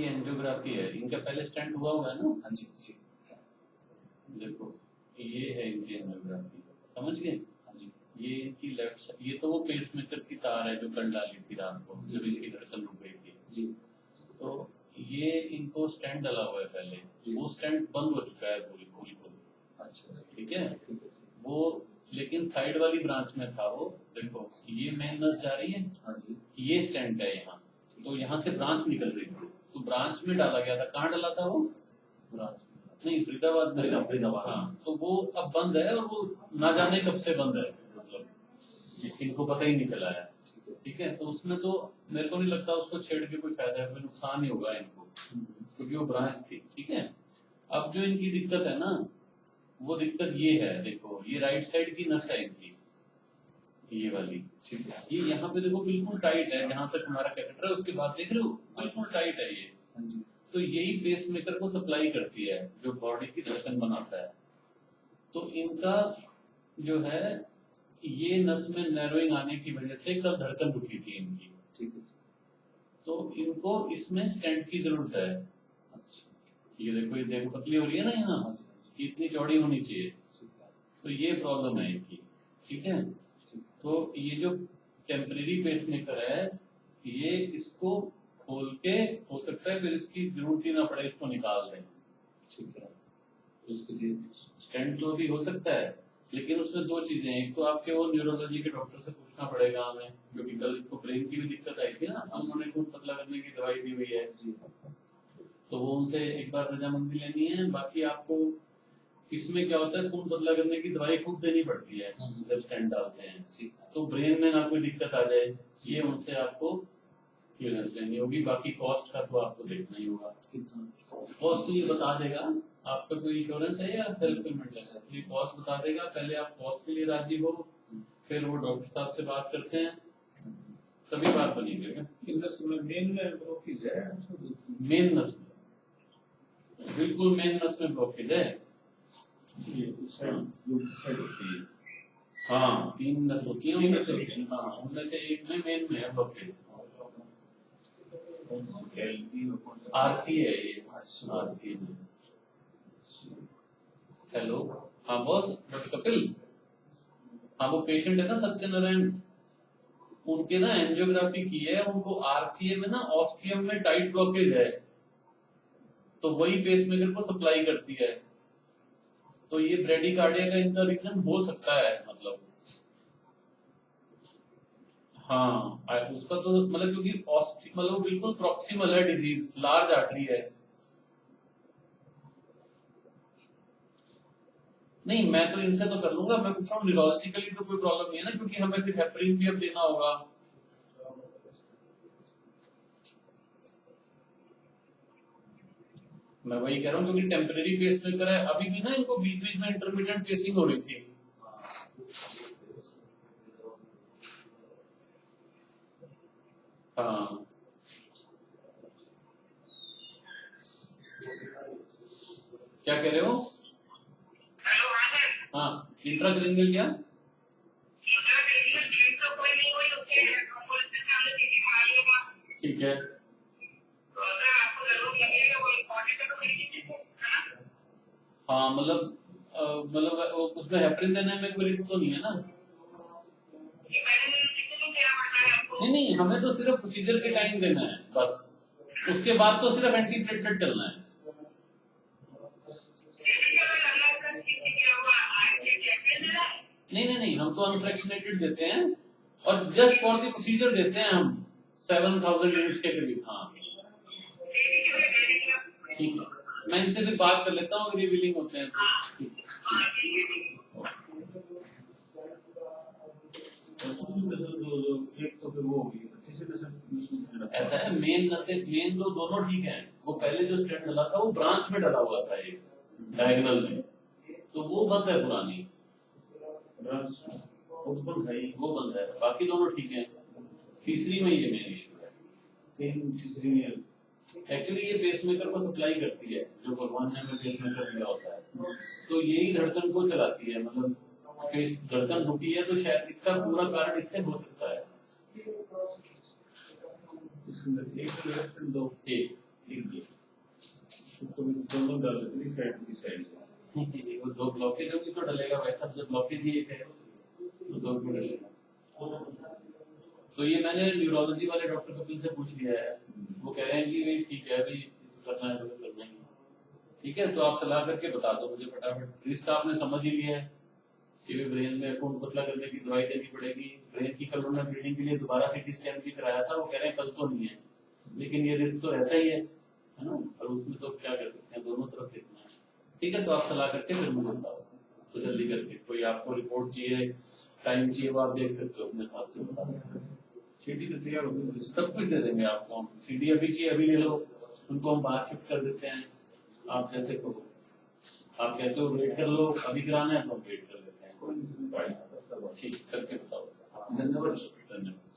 इनकी एंजियोग्राफी है, इनका पहले स्टेंट हुआ है ना। हाँ जी जी। देखो ये है इनकी एंजियोग्राफी, समझ गए। हाँ जी। ये इनकी लेफ्ट साइड, ये तो वो पेसमेकर की तार है जो कल डाली थी रात को जब इसकी धड़कन रुक गई थी जी। तो ये इनको स्टेंट डाला हुआ है पहले, वो स्टेंट बंद हो चुका है पूरी पूरी पूरी। अच्छा ठीक है, ठीक है जी। वो लेकिन साइड वाली ब्रांच में था वो। देखो ये मेन नस जा रही है, हाँ जी। ये स्टेंट है यहाँ, तो यहाँ से ब्रांच निकल रही थी, तो ब्रांच में डाला गया था। कहाँ डाला था वो? ब्रांच नहीं, फरीदाबाद में। फरीदाबाद। हाँ, तो वो अब बंद है और वो ना जाने कब से बंद है, मतलब इनको पता ही नहीं चला है। ठीक है, तो उसमें तो मेरे को नहीं लगता उसको छेड़ के कोई फायदा है, कोई नुकसान ही होगा इनको, क्योंकि वो ब्रांच थी। ठीक है, अब जो इनकी दिक्कत है ना, वो दिक्कत ये है, देखो ये राइट साइड की नस है इनकी, ये वाली। ठीक है, ये यहाँ पे देखो बिल्कुल टाइट है, जहां तक हमारा कैथेटर है उसके बाद देख रहे हो बिल्कुल टाइट है ये। तो यही पेसमेकर को सप्लाई करती है जो बॉडी की धड़कन बनाता है। तो इनका जो है ये नस में नैरोइंग आने की वजह से कल धड़कन रुकी थी इनकी। ठीक है, तो इनको इसमें स्टेंट की जरूरत है। अच्छा, ये देखो पतली हो रही है ना यहाँ, इतनी चौड़ी होनी चाहिए। तो ये प्रॉब्लम है इनकी। ठीक है, तो ये जो टेम्परेरी पेसमेकर है, ये इसको खोल के हो सकता है फिर इसकी जरूरत ही ना पड़े, इसको निकाल दें। ठीक है, उसके लिए स्टेंट तो भी हो सकता है, लेकिन उसमें दो चीजें हैं। एक तो आपके वो न्यूरोलॉजी के डॉक्टर से पूछना पड़ेगा हमें, क्योंकि कल इनको ब्रेन की भी दिक्कत आई थी ना, उन्होंने खून पतला करने की दवाई दी हुई है जी, तो वो उनसे एक बार रजामंदी लेनी है। बाकी आपको इसमें क्या होता है, खून पतला करने की दवाई खूब देनी पड़ती है जब स्टेंट डालते हैं। ठीक, तो ब्रेन में ना कोई दिक्कत आ जाए, ये उनसे आपको क्लियरेंस लेनी होगी। बाकी कॉस्ट का तो आपको देखना ही होगा। कॉस्ट तो ये बता देगा, आपका कोई इंश्योरेंस है या सेल्फ पेमेंट है, तो ये कॉस्ट बता देगा। पहले आप कॉस्ट के लिए राजी हो, फिर वो डॉक्टर साहब से बात करते हैं, तभी बात बनेगी। मेन नस में बिल्कुल मेन नस में ब्लॉकेज है। हाँ, 3 नस होती है उनमें से एक में मेन में है ब्लॉकेज। आरसी है ये, आरसी है। हेलो, हाँ बॉस, डॉक्टर कपिल। हाँ, वो पेशेंट है ना सत्यनारायण, उनके ना एंजियोग्राफी की है, उनको आरसीए में ना ऑस्टियम में टाइट ब्लॉकेज है, तो वही पेसमेकर को सप्लाई करती है। तो ये ब्रेडिकार्डिया का इनका रीजन हो सकता है, मतलब हाँ उसका तो मतलब क्योंकि मतलब बिल्कुल प्रॉक्सिमल है डिजीज, लार्ज आर्टरी है। नहीं, मैं तो इनसे तो कर लूंगा, मैं पूछ रहा हूँ न्यूरोलॉजिकली तो कोई प्रॉब्लम नहीं है ना, क्योंकि हमें फिर हेपरिन भी अब देना होगा। मैं वही कह रहा हूँ, क्योंकि टेम्परेरी पेसमेकर है, अभी भी ना इनको बीच बीच में इंटरमीडिएट पेसिंग हो रही थी। हाँ, क्या कह रहे हो? हाँ, इंट्राक्रेनियल क्या? ठीक है, हाँ मतलब उसमें हेपरिन देने में कोई रिस्क तो नहीं है ना? नहीं, हमें तो सिर्फ प्रोसीजर के टाइम देना है बस, उसके बाद तो सिर्फ एंटीप्लेटलेट चलना है। नहीं, हम तो अनफ्रैक्शनेटेड देते हैं और जस्ट फॉर द प्रोसीजर देते हैं हम 7000 यूनिट्स के करीब। हाँ ठीक है, मैं इनसे भी बात कर लेता हूँ अगर ये विलिंग होते हैं तो। ऐसा है, मेन तो दोनों ठीक है। वो पहले जो स्टेंट डला था वो ब्रांच में डला हुआ था एक डायगोनल में, तो वो बंद है पुरानी, वो बंद है, बाकी दोनों ठीक है। तीसरी में ये मेन इशू है। तीसरी में एक्चुअली ये पेसमेकर को सप्लाई करती है, जो भगवान ने हमें पेसमेकर दिया होता है, तो यही धड़कन को चलाती है। मतलब धड़कन रुकी है तो शायद इसका पूरा कारण इससे हो सकता है। एक डाल देते हैं फ्रंट की साइड से। वो 2 ब्लॉकेज होगी तो डलेगा, वैसा जो ब्लॉकेज ही एक है तो 2 में डलेगा। तो ये मैंने न्यूरोलॉजी वाले डॉक्टर कपिल से पूछ लिया है, वो कह रहे हैं कि भाई ठीक है, अभी करना है तो करना ही है। ठीक है, तो आप सलाह करके बता दो मुझे फटाफट। रिस्क आपने समझ ही लिया है कि भी ब्रेन में खून पतला करने की दवाई देनी पड़ेगी। ब्रेन की कल उन्होंने ब्लीडिंग के लिए दोबारा सीटी स्कैन भी कराया था, वो कह रहे हैं कल तो नहीं है, लेकिन ये रिस्क तो रहता ही है ना, और उसमें तो क्या कर सकते हैं, दोनों तरफ देखना है। ठीक है, तो आप सलाह करके फिर मुझे बताओ, तो जल्दी करके कोई आपको रिपोर्ट चाहिए, टाइम चाहिए, वो आप देख सकते हो अपने हिसाब से बता सकते हो। सीटी तो तैयार होगी, सब कुछ दे देंगे आपको। सीडी अभी चाहिए अभी ले लो, उनको हम बाहर शिफ्ट कर देते हैं, आप जैसे को आप कहते हो वेट कर लो, अभी कराना है तो हम वेट कर लेते हैं। ठीक, करके बताओ। धन्यवाद। धन्यवाद।